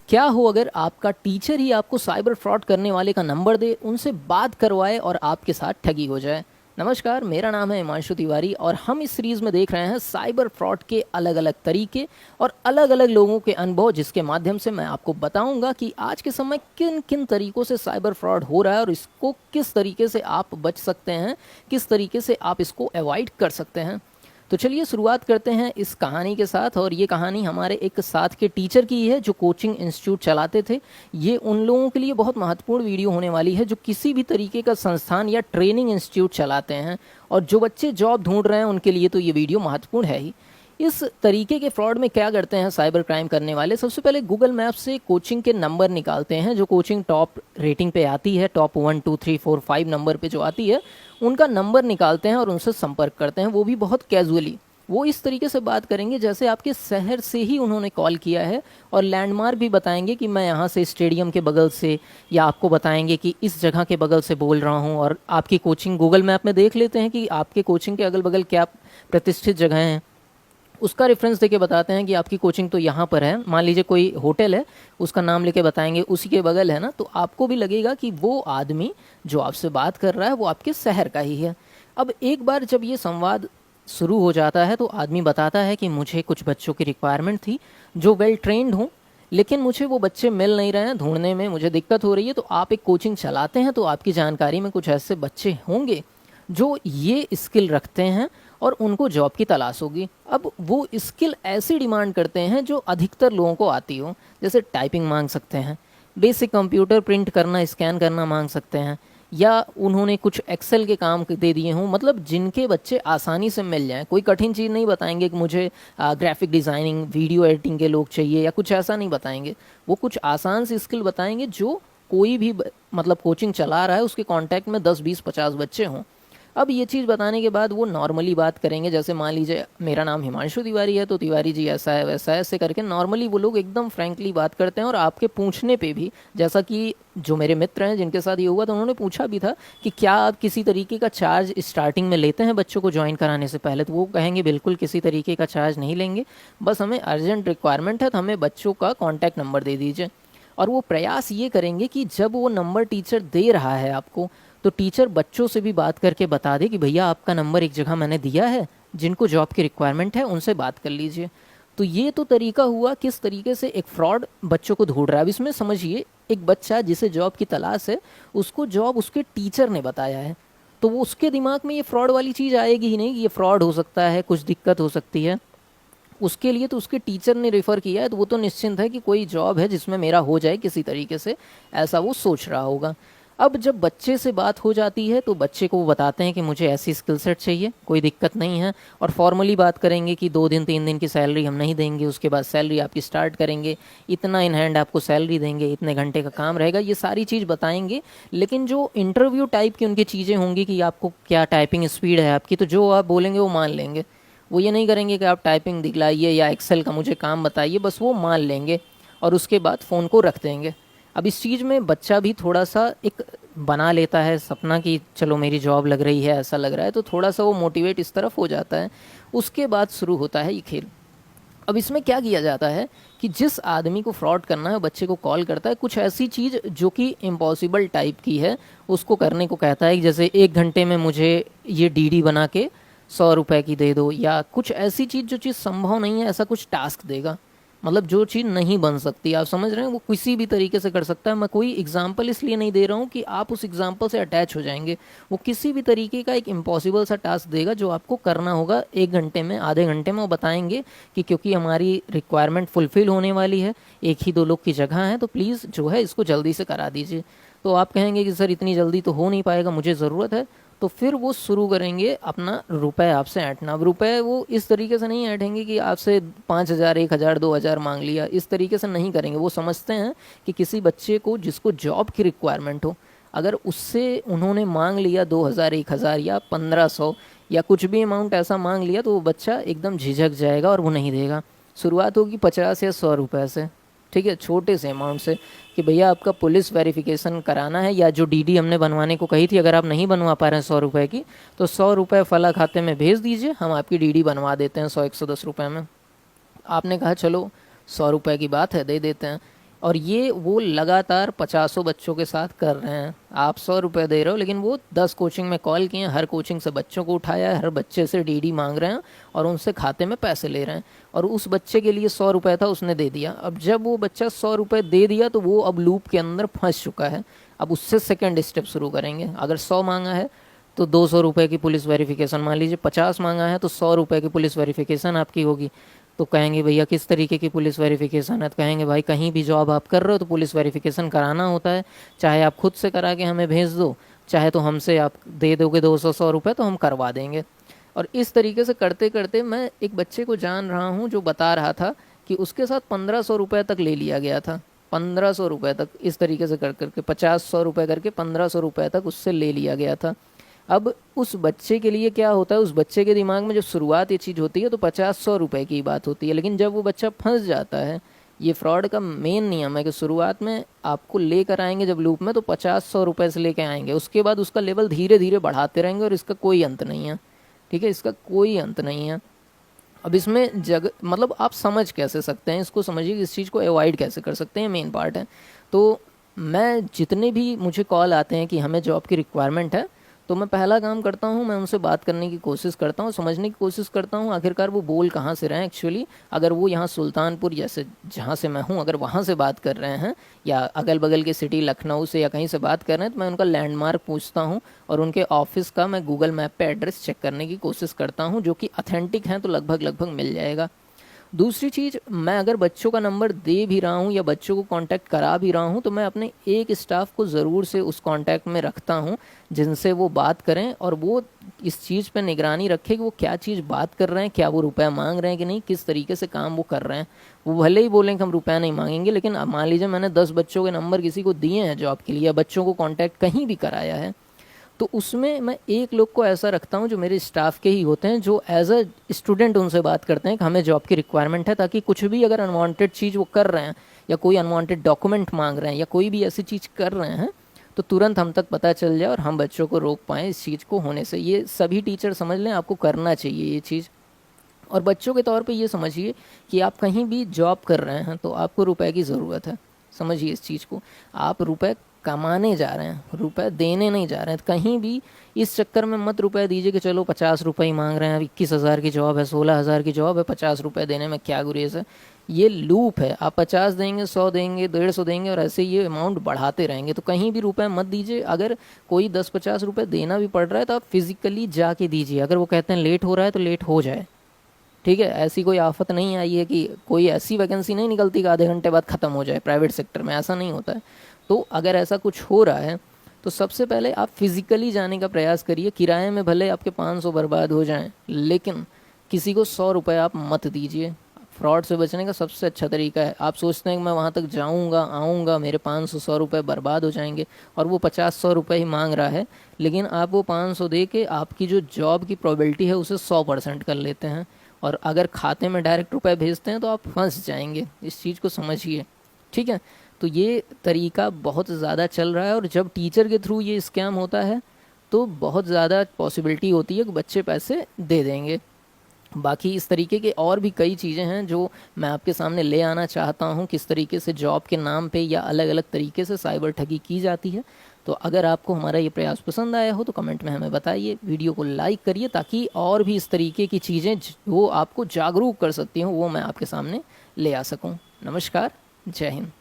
क्या हो अगर आपका टीचर ही आपको साइबर फ्रॉड करने वाले का नंबर दे, उनसे बात करवाए और आपके साथ ठगी हो जाए। नमस्कार, मेरा नाम है हिमांशु तिवारी और हम इस सीरीज़ में देख रहे हैं साइबर फ्रॉड के अलग अलग तरीके और अलग अलग लोगों के अनुभव, जिसके माध्यम से मैं आपको बताऊंगा कि आज के समय किन किन तरीकों से साइबर फ्रॉड हो रहा है और इसको किस तरीके से आप बच सकते हैं, किस तरीके से आप इसको अवॉइड कर सकते हैं। तो चलिए शुरुआत करते हैं इस कहानी के साथ। और ये कहानी हमारे एक साथ के टीचर की है जो कोचिंग इंस्टीट्यूट चलाते थे। ये उन लोगों के लिए बहुत महत्वपूर्ण वीडियो होने वाली है जो किसी भी तरीके का संस्थान या ट्रेनिंग इंस्टीट्यूट चलाते हैं, और जो बच्चे जॉब ढूंढ रहे हैं उनके लिए तो ये वीडियो महत्वपूर्ण है ही। इस तरीके के फ्रॉड में क्या करते हैं साइबर क्राइम करने वाले, सबसे पहले गूगल मैप से कोचिंग के नंबर निकालते हैं। जो कोचिंग टॉप रेटिंग पे आती है, टॉप 1 2 3 4 5 नंबर पे जो आती है, उनका नंबर निकालते हैं और उनसे संपर्क करते हैं, वो भी बहुत कैजुअली। वो इस तरीके से बात करेंगे जैसे आपके शहर से ही उन्होंने कॉल किया है, और लैंडमार्क भी बताएंगे कि मैं यहाँ से स्टेडियम के बगल से, या आपको बताएंगे कि इस जगह के बगल से बोल रहा हूँ। और आपकी कोचिंग गूगल मैप में देख लेते हैं कि आपके कोचिंग के अगल बगल क्या प्रतिष्ठित जगह हैं, उसका रेफरेंस देके बताते हैं कि आपकी कोचिंग तो यहाँ पर है। मान लीजिए कोई होटल है, उसका नाम लेके बताएंगे उसी के बगल है ना, तो आपको भी लगेगा कि वो आदमी जो आपसे बात कर रहा है वो आपके शहर का ही है। अब एक बार जब ये संवाद शुरू हो जाता है तो आदमी बताता है कि मुझे कुछ बच्चों की रिक्वायरमेंट थी जो वेल ट्रेंड हों, लेकिन मुझे वो बच्चे मिल नहीं रहे हैं, ढूंढने में मुझे दिक्कत हो रही है। तो आप एक कोचिंग चलाते हैं, तो आपकी जानकारी में कुछ ऐसे बच्चे होंगे जो ये स्किल रखते हैं और उनको जॉब की तलाश होगी। अब वो स्किल ऐसी डिमांड करते हैं जो अधिकतर लोगों को आती हो, जैसे टाइपिंग मांग सकते हैं, बेसिक कंप्यूटर प्रिंट करना स्कैन करना मांग सकते हैं, या उन्होंने कुछ एक्सेल के काम दे दिए हों, मतलब जिनके बच्चे आसानी से मिल जाएं। कोई कठिन चीज़ नहीं बताएंगे कि मुझे ग्राफिक डिज़ाइनिंग वीडियो एडिटिंग के लोग चाहिए, या कुछ ऐसा नहीं बताएंगे। वो कुछ आसान सी स्किल बताएंगे जो कोई भी मतलब कोचिंग चला रहा है उसके कांटेक्ट में 10 20 50 बच्चे हों। अब ये चीज़ बताने के बाद वो नॉर्मली बात करेंगे, जैसे मान लीजिए मेरा नाम हिमांशु तिवारी है, तो तिवारी जी ऐसा है वैसा है, ऐसे करके नॉर्मली वो लोग एकदम फ्रैंकली बात करते हैं। और आपके पूछने पे भी, जैसा कि जो मेरे मित्र हैं जिनके साथ ये हुआ, तो उन्होंने पूछा भी था कि क्या आप किसी तरीके का चार्ज स्टार्टिंग में लेते हैं बच्चों को ज्वाइन कराने से पहले, तो वो कहेंगे बिल्कुल किसी तरीके का चार्ज नहीं लेंगे, बस हमें अर्जेंट रिक्वायरमेंट है तो हमें बच्चों का कॉन्टैक्ट नंबर दे दीजिए। और वो प्रयास ये करेंगे कि जब वो नंबर टीचर दे रहा है आपको, तो टीचर बच्चों से भी बात करके बता दे कि भैया आपका नंबर एक जगह मैंने दिया है, जिनको जॉब की रिक्वायरमेंट है उनसे बात कर लीजिए। तो ये तो तरीका हुआ किस तरीके से एक फ्रॉड बच्चों को ढूंढ रहा है। अब इसमें समझिए, एक बच्चा जिसे जॉब की तलाश है, उसको जॉब उसके टीचर ने बताया है, तो वो उसके दिमाग में ये फ्रॉड वाली चीज़ आएगी ही नहीं कि ये फ्रॉड हो सकता है, कुछ दिक्कत हो सकती है। उसके लिए तो उसके टीचर ने रेफ़र किया है, तो वो तो निश्चिंत है कि कोई जॉब है जिसमें मेरा हो जाए किसी तरीके से, ऐसा वो सोच रहा होगा। अब जब बच्चे से बात हो जाती है तो बच्चे को वो बताते हैं कि मुझे ऐसी स्किल सेट चाहिए, कोई दिक्कत नहीं है, और फॉर्मली बात करेंगे कि 2 दिन 3 दिन की सैलरी हम नहीं देंगे, उसके बाद सैलरी आपकी स्टार्ट करेंगे, इतना इन हैंड आपको सैलरी देंगे, इतने घंटे का काम रहेगा, ये सारी चीज़ बताएंगे। लेकिन जो इंटरव्यू टाइप की उनकी चीज़ें होंगी कि आपको क्या टाइपिंग स्पीड है आपकी, तो जो आप बोलेंगे वो मान लेंगे। वो ये नहीं करेंगे कि आप टाइपिंग दिखलाइए या एक्सेल का मुझे काम बताइए, बस वो मान लेंगे और उसके बाद फ़ोन को रख देंगे। अब इस चीज़ में बच्चा भी थोड़ा सा एक बना लेता है सपना कि चलो मेरी जॉब लग रही है, ऐसा लग रहा है, तो थोड़ा सा वो मोटिवेट इस तरफ हो जाता है। उसके बाद शुरू होता है ये खेल। अब इसमें क्या किया जाता है कि जिस आदमी को फ्रॉड करना है बच्चे को कॉल करता है, कुछ ऐसी चीज़ जो कि इम्पॉसिबल टाइप की है उसको करने को कहता है, जैसे 1 घंटे में मुझे ये डीडी बना के 100 रुपए की दे दो, या कुछ ऐसी चीज़ जो चीज़ संभव नहीं है, ऐसा कुछ टास्क देगा। मतलब जो चीज़ नहीं बन सकती, आप समझ रहे हैं, वो किसी भी तरीके से कर सकता है। मैं कोई एग्जांपल इसलिए नहीं दे रहा हूँ कि आप उस एग्जांपल से अटैच हो जाएंगे। वो किसी भी तरीके का एक इम्पॉसिबल सा टास्क देगा जो आपको करना होगा 1 घंटे में, आधे घंटे में। वो बताएंगे कि क्योंकि हमारी रिक्वायरमेंट फुलफ़िल होने वाली है, 1 ही 2 लोग की जगह है, तो प्लीज़ जो है इसको जल्दी से करा दीजिए। तो आप कहेंगे कि सर इतनी जल्दी तो हो नहीं पाएगा, मुझे ज़रूरत है। तो फिर वो शुरू करेंगे अपना रुपए आपसे ऐंठना। अब रुपए वो इस तरीके से नहीं ऐंठेंगे कि आपसे 5,000 1,000 2,000 मांग लिया, इस तरीके से नहीं करेंगे। वो समझते हैं कि किसी बच्चे को जिसको जॉब की रिक्वायरमेंट हो, अगर उससे उन्होंने मांग लिया 2,000 1,000 या 1,500 या कुछ भी अमाउंट ऐसा मांग लिया, तो वो बच्चा एकदम झिझक जाएगा और वो नहीं देगा। शुरुआत होगी 50 या 100 रुपये से, ठीक है, छोटे से अमाउंट से, कि भैया आपका पुलिस वेरिफिकेशन कराना है, या जो डीडी हमने बनवाने को कही थी अगर आप नहीं बनवा पा रहे हैं 100 रुपये की, तो 100 रुपये फला खाते में भेज दीजिए, हम आपकी डीडी बनवा देते हैं 100 110 रुपये में। आपने कहा चलो 100 रुपये की बात है, दे देते हैं। और ये वो लगातार 50 बच्चों के साथ कर रहे हैं। आप 100 रुपये दे रहे हो, लेकिन वो 10 कोचिंग में कॉल किए, हर कोचिंग से बच्चों को उठाया है, हर बच्चे से डीडी मांग रहे हैं और उनसे खाते में पैसे ले रहे हैं। और उस बच्चे के लिए 100 रुपये था, उसने दे दिया। अब जब वो बच्चा 100 रुपये दे दिया तो वो अब लूप के अंदर फंस चुका है। अब उससे सेकेंड स्टेप शुरू करेंगे। अगर 100 मांगा है तो 200 रुपये की पुलिस वेरिफिकेशन, मान लीजिए 50 मांगा है तो 100 रुपये की पुलिस वेरिफिकेशन आपकी होगी। तो कहेंगे भैया किस तरीके की पुलिस वेरिफिकेशन है? तो कहेंगे भाई कहीं भी जॉब आप कर रहे हो तो पुलिस वेरिफिकेशन कराना होता है, चाहे आप खुद से करा के हमें भेज दो, चाहे तो हमसे आप दे दोगे 200 तो हम करवा देंगे। और इस तरीके से करते करते मैं एक बच्चे को जान रहा हूँ जो बता रहा था कि उसके साथ 1500 रुपये तक ले लिया गया था। 1500 रुपये तक इस तरीके से कर करके 50-100 रुपये करके 1500 रुपये तक उससे ले लिया गया था। अब उस बच्चे के लिए क्या होता है, उस बच्चे के दिमाग में जब शुरुआत ये चीज़ होती है तो 50-100 रुपये की बात होती है, लेकिन जब वो बच्चा फंस जाता है, ये फ्रॉड का मेन नियम है कि शुरुआत में आपको लेकर आएंगे जब लूप में तो 50-100 रुपये से लेकर आएंगे, उसके बाद उसका लेवल धीरे धीरे बढ़ाते रहेंगे और इसका कोई अंत नहीं है। ठीक है, इसका कोई अंत नहीं है। अब इसमें मतलब आप समझ कैसे सकते हैं इसको, समझिए इस चीज़ को अवॉइड कैसे कर सकते हैं, मेन पार्ट है। तो मैं जितने भी मुझे कॉल आते हैं कि हमें जॉब की रिक्वायरमेंट है, तो मैं पहला काम करता हूँ, मैं उनसे बात करने की कोशिश करता हूँ, समझने की कोशिश करता हूँ आखिरकार वो बोल कहाँ से रहे हैं एक्चुअली। अगर वो यहाँ सुल्तानपुर जैसे जहाँ से मैं हूँ अगर वहाँ से बात कर रहे हैं, या अगल बगल के सिटी लखनऊ से या कहीं से बात कर रहे हैं, तो मैं उनका लैंडमार्क पूछता हूँ और उनके ऑफिस का मैं गूगल मैप पे एड्रेस चेक करने की कोशिश करता हूँ, जो कि अथेंटिक हैं तो लगभग लगभग मिल जाएगा। दूसरी चीज़, मैं अगर बच्चों का नंबर दे भी रहा हूँ या बच्चों को कांटेक्ट करा भी रहा हूँ तो मैं अपने एक स्टाफ को ज़रूर से उस कांटेक्ट में रखता हूँ जिनसे वो बात करें और वो इस चीज़ पे निगरानी रखे कि वो क्या चीज़ बात कर रहे हैं, क्या वो रुपया मांग रहे हैं कि नहीं, किस तरीके से काम वो कर रहे हैं। वो भले ही बोलें कि हम रुपया नहीं मांगेंगे, लेकिन मान लीजिए मैंने 10 बच्चों के नंबर किसी को दिए हैं जॉब के लिए या बच्चों को कॉन्टैक्ट कहीं भी कराया है, तो उसमें मैं एक लोग को ऐसा रखता हूँ जो मेरे स्टाफ के ही होते हैं, जो एज अ स्टूडेंट उनसे बात करते हैं कि हमें जॉब की रिक्वायरमेंट है, ताकि कुछ भी अगर अनवांटेड चीज़ वो कर रहे हैं या कोई अनवांटेड डॉक्यूमेंट मांग रहे हैं या कोई भी ऐसी चीज़ कर रहे हैं तो तुरंत हम तक पता चल जाए और हम बच्चों को रोक पाएँ इस चीज़ को होने से। ये सभी टीचर समझ लें, आपको करना चाहिए ये चीज़। और बच्चों के तौर पे ये समझिए कि आप कहीं भी जॉब कर रहे हैं तो आपको रुपए की ज़रूरत है। समझिए इस चीज़ को, आप रुपए कमाने जा रहे हैं, रुपए देने नहीं जा रहे हैं। तो कहीं भी इस चक्कर में मत रुपए दीजिए कि चलो 50 रुपये ही मांग रहे हैं, अब 21,000 की जॉब है, 16,000 की जॉब है, 50 रुपये देने में क्या गुरेज है। ये लूप है, आप 50 देंगे, 100 देंगे, 150 देंगे और ऐसे ये अमाउंट बढ़ाते रहेंगे। तो कहीं भी रुपए मत दीजिए। अगर कोई 10-50 रुपये देना भी पड़ रहा है तो आप फिजिकली जाके दीजिए। अगर वो कहते हैं लेट हो रहा है तो लेट हो जाए, ठीक है। ऐसी कोई आफत नहीं आई है कि कोई ऐसी वैकेंसी नहीं निकलती कि आधे घंटे बाद ख़त्म हो जाए, प्राइवेट सेक्टर में ऐसा नहीं होता है। तो अगर ऐसा कुछ हो रहा है तो सबसे पहले आप फिज़िकली जाने का प्रयास करिए। किराए में भले आपके 500 बर्बाद हो जाएं, लेकिन किसी को 100 रुपये आप मत दीजिए। फ्रॉड से बचने का सबसे अच्छा तरीका है, आप सोचते हैं कि मैं वहाँ तक जाऊँगा आऊँगा मेरे 500-100 रुपये बर्बाद हो जाएंगे, और वो 50-100 रुपये ही मांग रहा है, लेकिन आप वो 500 दे के आपकी जो जॉब की प्रोबेबिलिटी है उसे 100% कर लेते हैं, और अगर खाते में डायरेक्ट रुपए भेजते हैं तो आप फंस जाएंगे। इस चीज़ को समझिए, ठीक है। तो ये तरीका बहुत ज़्यादा चल रहा है, और जब टीचर के थ्रू ये स्कैम होता है तो बहुत ज़्यादा पॉसिबिलिटी होती है कि बच्चे पैसे दे देंगे। बाकी इस तरीके के और भी कई चीज़ें हैं जो मैं आपके सामने ले आना चाहता हूं, किस तरीके से जॉब के नाम पे या अलग अलग तरीके से साइबर ठगी की जाती है। तो अगर आपको हमारा ये प्रयास पसंद आया हो तो कमेंट में हमें बताइए, वीडियो को लाइक करिए, ताकि और भी इस तरीके की चीज़ें वो आपको जागरूक कर सकती हों वो मैं आपके सामने ले आ सकूँ। नमस्कार, जय हिंद।